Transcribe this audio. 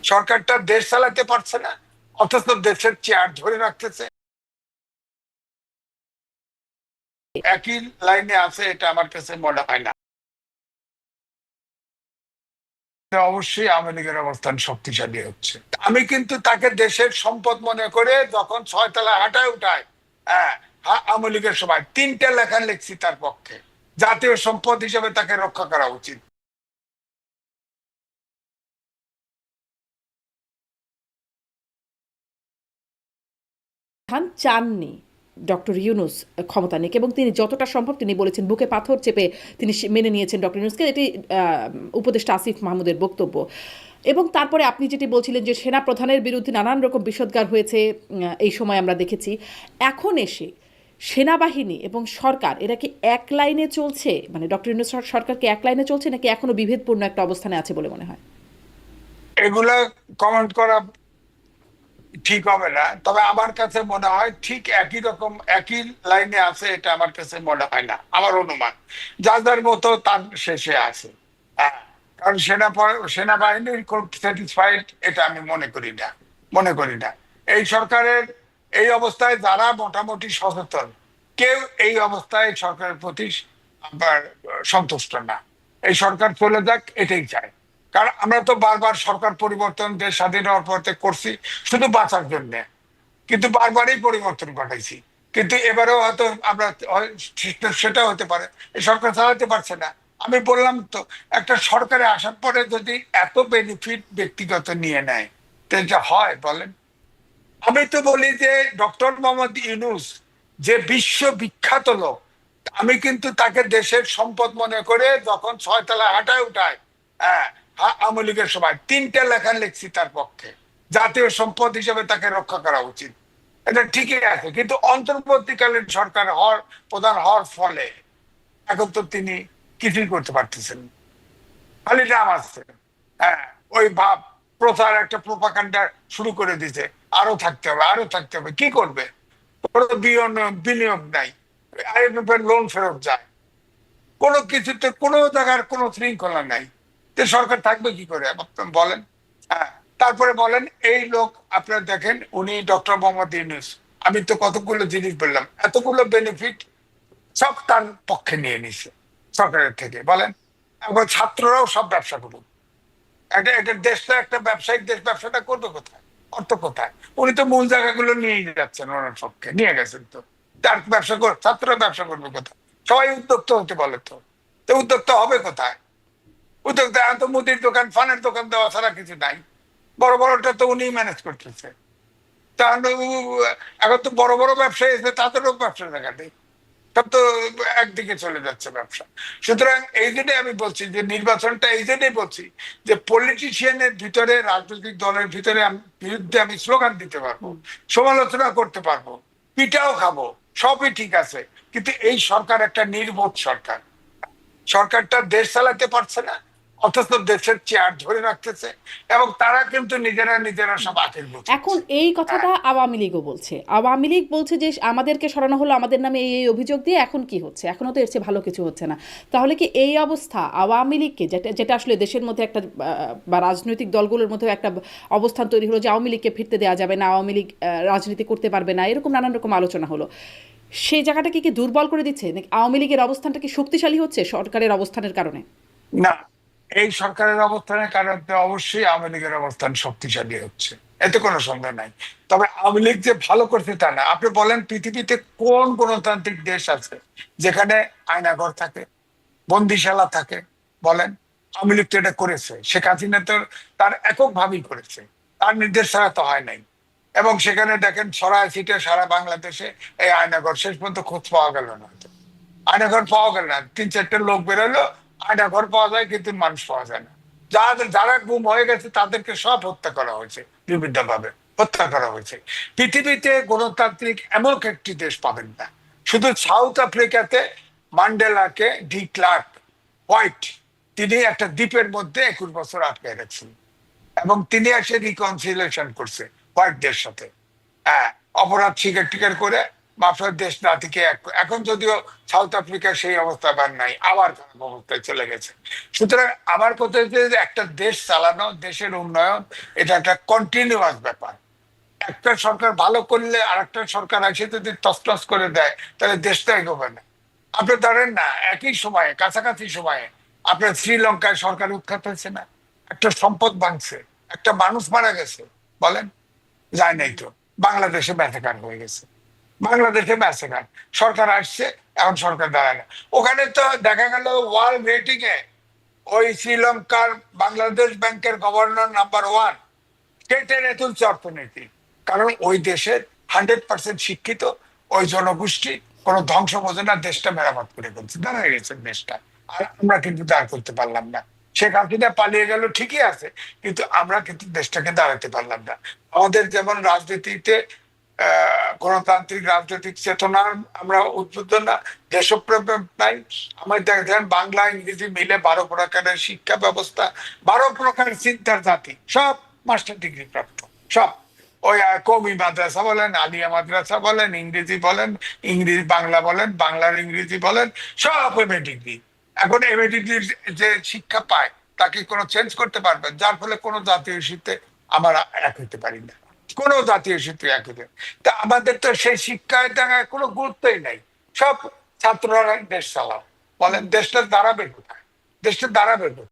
সরকারটা দেশ চালাতে পারছে না, অথচ দেশের চেয়ার ধরে রাখতেছে, একই লাইনে আছে, এটা আমার কাছে মনে হয় না। অবশ্যই আওয়ামী লীগের অবস্থান শক্তিশালী হচ্ছে। আমি কিন্তু তাকে দেশের সম্পদ মনে করে যখন 6 তলা হাঁটায় উঠায়, হ্যাঁ, আওয়ামী লীগের সময় 3টে লেখা লিখছি তার পক্ষে, জাতীয় সম্পদ হিসেবে তাকে রক্ষা করা উচিত। খান চাননি ডক্টর ইউনুস ক্ষমতা নিক, এবং তিনি যতটা সম্ভব তিনি বলেছেন বুকে পাথর চেপে তিনি মেনে নিয়েছেন ডক্টর ইউনুসকে। এটি উপদেষ্টা আসিফ মাহমুদের বক্তব্য। এবং তারপরে আপনি যেটি বলছিলেন যে সেনা প্রধানের বিরুদ্ধে নানান রকম বিষোদ্গার হয়েছে, এই সময় আমরা দেখেছি। এখন এসে সেনাবাহিনী এবং সরকার এরা কি এক লাইনে চলছে? মানে ডক্টর ইউনুস সরকার কি এক লাইনে চলছে, নাকি এখনো বিভেদপূর্ণ একটা অবস্থানে আছে বলে মনে হয়? এগুলা কমেন্ট করা ঠিক হবে না, তবে আমার কাছে মনে হয় ঠিক একই রকম একই লাইনে আছে, এটা আমার কাছে মনে হয় না, আমার অনুমান। যার যার মতো তার শেষে আছে। হ্যাঁ, কারণ সেনাবাহিনীর খুব স্যাটিসফাইড এটা আমি মনে করি না। এই সরকারের এই অবস্থায় যারা মোটামুটি সচেতন, কেউ এই অবস্থায় সরকারের প্রতি আবার সন্তুষ্ট না। এই সরকার চলে যাক এটাই চায়। কারণ আমরা তো বারবার সরকার পরিবর্তন দেশ স্বাধীন হওয়ার পর থেকে করছি শুধু বাঁচার জন্য, কিন্তু বারবারই পরিবর্তন ঘটাইছি। কিন্তু এবারেও হয়তো আমরা সেটা হতে পারে, এই সরকার চালাতে পারছে না। আমি বললাম তো, একটা সরকারে আসার পরে যদি এত বেনিফিট ব্যক্তিগত নিয়ে নেয়, তো এটা হয় বলেন? আমি তো বলি যে ডক্টর মোহাম্মদ ইউনূস যে বিশ্ববিখ্যাত লোক, আমি কিন্তু তাকে দেশের সম্পদ মনে করে যখন 6 তলা হাঁটায় উঠায়, হ্যাঁ, আওয়ামী লীগের সময় 3টে লেখা লিখছি তার পক্ষে, জাতীয় সম্পদ হিসেবে তাকে রক্ষা করা উচিত। এটা ঠিকই আছে, কিন্তু অন্তর্বর্তীকালীন সরকার প্রধান হওয়ার ফলে এখন তো তিনি কিছুই করতে পারতেছেন না। খালি নাম আছে। হ্যাঁ, ওই ভাব প্রচার একটা প্রোপাগান্ডা শুরু করে দিতে, আরো থাকতে হবে কি করবে? কোনো বিনিয়োগ নাই, IMF এর লোন ফেরত যায়, কোনো কিছুতে কোনো জায়গার কোনো শৃঙ্খলা নাই। তো সরকার থাকবে কি করে আপনি বলেন? হ্যাঁ, তারপরে বলেন এই লোক, আপনারা দেখেন উনি ডক্টর মোহাম্মদ ইউনূস, আমি তো কতগুলো জিনিস বললাম, এতগুলো বেনিফিট সব তার পক্ষে নিয়ে নিছে সরকারের থেকে, বলেন? এখন ছাত্ররাও সব ব্যবসা করুক, এটা দেশটা একটা ব্যবসায়িক দেশ, ব্যবসাটা করবে কোথায়? অর্থ কোথায়? উনি তো মূল জায়গাগুলো নিয়েই যাচ্ছেন, ওনার পক্ষে নিয়ে গেছেন। তো তার ব্যবসা ছাত্ররা ব্যবসা করবে কোথায়? সবাই উদ্যোক্তা হতে বলে, তো উদ্যোক্তা হবে কোথায়? উদ্যোক্তা এত মুদির দোকান ফানের দোকান দেওয়া ছাড়া কিছু নাই। বড় বড়টা তো উনি ম্যানেজ করতেছে। তাহলে এখন তো বড় বড় ব্যবসায়ী এসে তাদেরও ব্যবসা দেখা নেই, সব তো একদিকে চলে যাচ্ছে ব্যবসা। সুতরাং এই জন্যই আমি বলছি যে নির্বাচনটা, এই জন্যই বলছি যে পলিটিশিয়ানের ভিতরে, রাজনৈতিক দলের ভিতরে বিরুদ্ধে আমি স্লোগান দিতে পারবো, সমালোচনা করতে পারবো, পিঠাও খাবো, সবই ঠিক আছে। কিন্তু এই সরকার একটা নির্বোধ সরকার, সরকারটা দেশ চালাতে পারছে না, অথচ দেশের চেয়ার ধরে রাখতেছে, এবং তারা কিন্তু নিজেরা নিজেরা সব আখের এখন গোছাচ্ছে। এই হ্যাঁ, কথাটা আওয়ামী লীগও বলছে। আওয়ামী লীগ বলছে যে আমাদেরকে সরানো হলো, আমাদের নামে এই অভিযোগ দিয়ে এখন কি হচ্ছে, এখনও তো এর চেয়ে ভালো কিছু হচ্ছে না। তাহলে কি এই অবস্থা আওয়ামী লীগকে, যেটা যেটা আসলে দেশের মধ্যে একটা বা রাজনৈতিক দলগুলোর মধ্যে একটা অবস্থান তৈরি হলো যে আওয়ামী লীগকে ফিরতে দেওয়া যাবে না, আওয়ামী লীগ রাজনীতি করতে পারবে না, এরকম নানান রকম আলোচনা হলো, সেই জায়গাটাকে কি দুর্বল করে দিচ্ছে, নাকি আওয়ামী লীগের অবস্থানটা কি শক্তিশালী হচ্ছে সরকারের অবস্থানের কারণে? না, এই সরকারের অবস্থানের কারণে অবশ্যই আওয়ামী লীগের অবস্থান শক্তিশালী হচ্ছে, এতে কোনো সন্দেহ নাই। তবে আওয়ামী লীগ যে ভালো করছে তা না। আপনি বলেন পৃথিবীতে কোন গণতান্ত্রিক দেশ আছে যেখানে আয়নাঘর থাকে, বন্দিশালা থাকে? বলেন। আওয়ামী লীগ তো এটা করেছে, শেখ হাসিনা তো তার এককভাবেই করেছে, তার নির্দেশ ছাড়া তো হয় নাই। এবং সেখানে দেখেন ছড়ায় ছিটে সারা বাংলাদেশে এই আয়নাঘর, শেষ পর্যন্ত খোঁজ পাওয়া গেল না। আয়নাঘর পাওয়া গেল না, 3-4টে লোক বেরোলো, আয়নাঘর পাওয়া যায় কিন্তু মানুষ পাওয়া যায় না। যারা যারা গুম হয়ে গেছে তাদেরকে সব হত্যা করা হয়েছে, বিভিন্ন ভাবে হত্যা করা হয়েছে। পৃথিবীতে গণতান্ত্রিক এমন একটি দেশ পাবেন না। শুধু সাউথ আফ্রিকাতে ম্যান্ডেলাকে ডি ক্লার্ক হোয়াইট, তিনি একটা দ্বীপের মধ্যে 21 বছর আটকে রাখছেন, এবং তিনি এসে রিকনসিলিয়েশন করছে হোয়াইটদের সাথে। হ্যাঁ, অপরাধ স্বীকার টিকার করে মাফিয়া দেশ জাতিকে এখন যদিও সাউথ আফ্রিকা সেই অবস্থা আবার নাই, আবার খারাপ অবস্থায় চলে গেছে। সুতরাং আমার কথা হচ্ছে যে একটা দেশ চালানো, দেশের উন্নয়ন, এটা একটা কন্টিনিউয়াস ব্যাপার। একটা সরকার ভালো করলে আরেকটা সরকার এসে যদি তছনছ করে দেয়, তাহলে দেশটা এগোবে না। আপনি ধরেন না, একই সময়ে কাছাকাছি সময়ে আপনার শ্রীলঙ্কায় সরকার উৎখাত হয়েছে না, একটা সম্পদ ভাঙছে, একটা মানুষ মারা গেছে, বলেন? যায় নাই তো। বাংলাদেশে ম্যাসেকার হয়ে গেছে, বাংলাদেশে ম্যাসেকার, সরকার আসছে, এখন সরকার দাঁড়ায় না। ওখানে তো দেখা গেল ওয়ার্ল্ড রেটিং এ ওই শ্রীলঙ্কার বাংলাদেশ ব্যাংকের গভর্নর নাম্বার 1, সে টেনে তুলছে অর্থনীতি। কারণ ওই দেশের 100% শিক্ষিত ওই জনগোষ্ঠী কোনো ধ্বংস বোঝে না, দেশটা মেরামত করে ফেলছে, দাঁড়ায় গেছে দেশটা। আর আমরা কিন্তু দাঁড় করতে পারলাম না। শেখ হাসিনা পালিয়ে গেল ঠিকই আছে, কিন্তু আমরা কিন্তু দেশটাকে দাঁড়াতে পারলাম না। আমাদের যেমন রাজনীতিতে গণতান্ত্রিক রাজনৈতিক চেতনা আমরা উদ্বুদ্ধ না, দেশপ্রেম নাই। আমাদের দেখেন বাংলা ইংরেজি মিলে 12 প্রকারের শিক্ষা ব্যবস্থা, 12 প্রকার চিন্তার জাতি, সব মাস্টার ডিগ্রি প্রাপ্ত, সব। ওই কওমি মাদ্রাসা বলেন, আলিয়া মাদ্রাসা বলেন, ইংরেজি বলেন, ইংরেজি বাংলা বলেন, বাংলার ইংরেজি বলেন, সব এমএ ডিগ্রি। এখন এমএ ডিগ্রির যে শিক্ষা পায় তাকে কোনো চেঞ্জ করতে পারবেন? যার ফলে কোনো জাতীয় ইস্যুতে আমরা এক হইতে পারি না, কোনো জাতীয় ইস্যুতে এক হইতে। তা আমাদের তো সেই শিক্ষায় টাকায় কোনো গুরুত্বই নাই। সব ছাত্ররা দেশ চালাও, বলেন দেশটা দাঁড়াবে কোথায়? দেশটা দাঁড়াবে কোথায়?